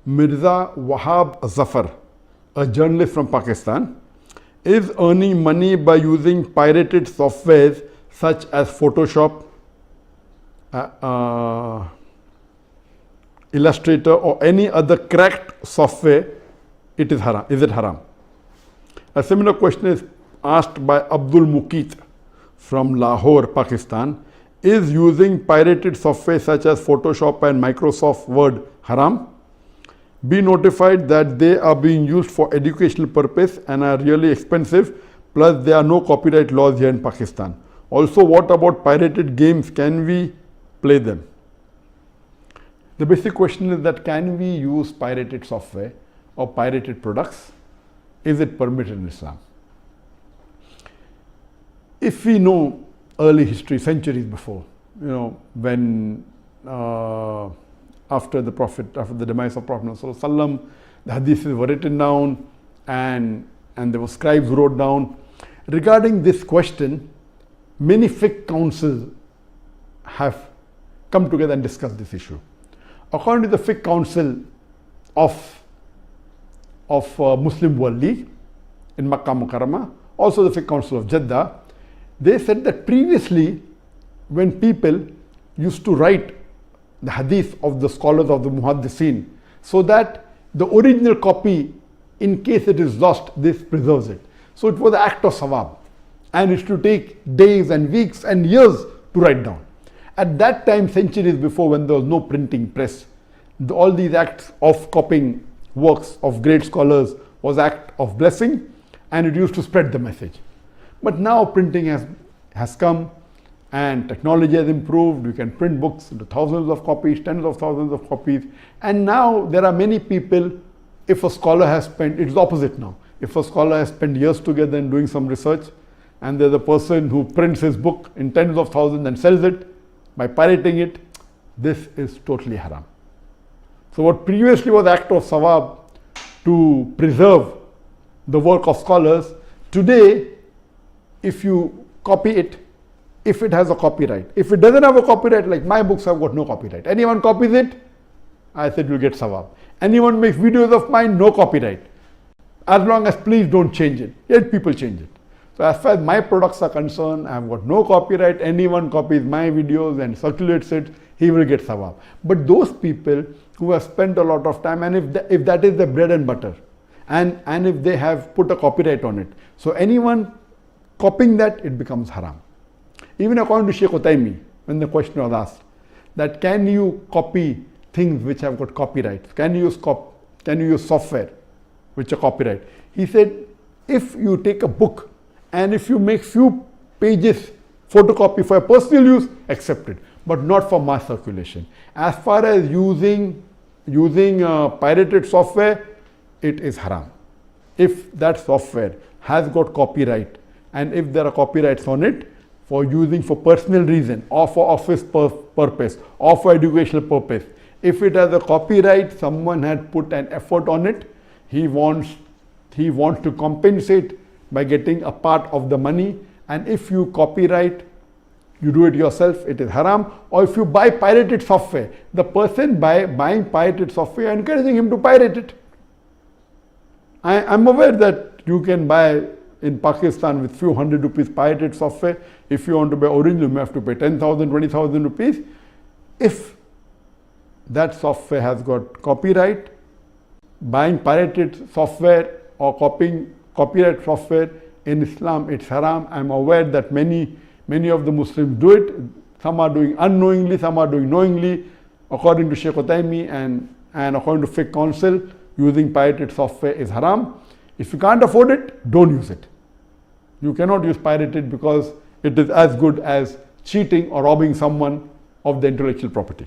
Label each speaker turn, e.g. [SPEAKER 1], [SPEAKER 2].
[SPEAKER 1] Mirza Wahab Zafar, a journalist from Pakistan, is earning money by using pirated softwares such as Photoshop, Illustrator, or any other cracked software. It is haram. Is it haram? A similar question is asked by Abdul Muqit from Lahore, Pakistan. Is using pirated software such as Photoshop and Microsoft Word haram? Be notified that they are being used for educational purpose and are really expensive, plus there are no copyright laws here in Pakistan. Also, what about pirated games? Can we play them? The basic question is that can we use pirated software or pirated products? Is it permitted in Islam? If we know early history, centuries before, when after the demise of Prophet ﷺ, the hadiths were written down and there were scribes who wrote down. Regarding this question, many fiqh councils have come together and discussed this issue. According to the fiqh council of Muslim World League in Makkah Mukarramah, also the fiqh council of Jeddah, they said that previously when people used to write the hadith of the scholars of the muhaddithin, so that the original copy, in case it is lost, this preserves it. So it was an act of sawab, and it used to take days and weeks and years to write down. At that time, centuries before, when there was no printing press, all these acts of copying works of great scholars was act of blessing, and it used to spread the message. But now printing has come and technology has improved. We can print books into thousands of copies, tens of thousands of copies. And now there are many people, if a scholar has spent, it's the opposite now. If a scholar has spent years together in doing some research, and there's a person who prints his book in tens of thousands and sells it by pirating it, this is totally haram. So what previously was act of sawab to preserve the work of scholars, today, if you copy it, if it has a copyright. If it doesn't have a copyright, like my books have got no copyright. Anyone copies it, I said you'll get sawab. Anyone makes videos of mine, no copyright. As long as please don't change it. Yet people change it. So as far as my products are concerned, I have got no copyright. Anyone copies my videos and circulates it, he will get sawab. But those people who have spent a lot of time, and if that is the bread and butter, and if they have put a copyright on it, so anyone copying that, it becomes haram. Even according to Sheikh Utaymi, when the question was asked, that can you copy things which have got copyright? Can you use software which are copyright? He said, if you take a book and if you make few pages photocopy for personal use, accepted, but not for mass circulation. As far as using pirated software, it is haram. If that software has got copyright, and if there are copyrights on it, for using for personal reason or for office purpose or for educational purpose, if it has a copyright, someone had put an effort on it, he wants to compensate by getting a part of the money. And if you copyright, you do it yourself, it is haram. Or if you buy pirated software, the person buying pirated software, encouraging him to pirate it. I'm aware that you can buy in Pakistan with few hundred rupees pirated software. If you want to buy original, you have to pay 10,000, 20,000 rupees. If that software has got copyright, buying pirated software or copying copyright software in Islam, it's haram. I'm aware that many of the Muslims do it. Some are doing unknowingly, some are doing knowingly. According to Sheikh Utaymi and according to fiqh council, using pirated software is haram. If you can't afford it, don't use it. You cannot use pirated because it is as good as cheating or robbing someone of the intellectual property.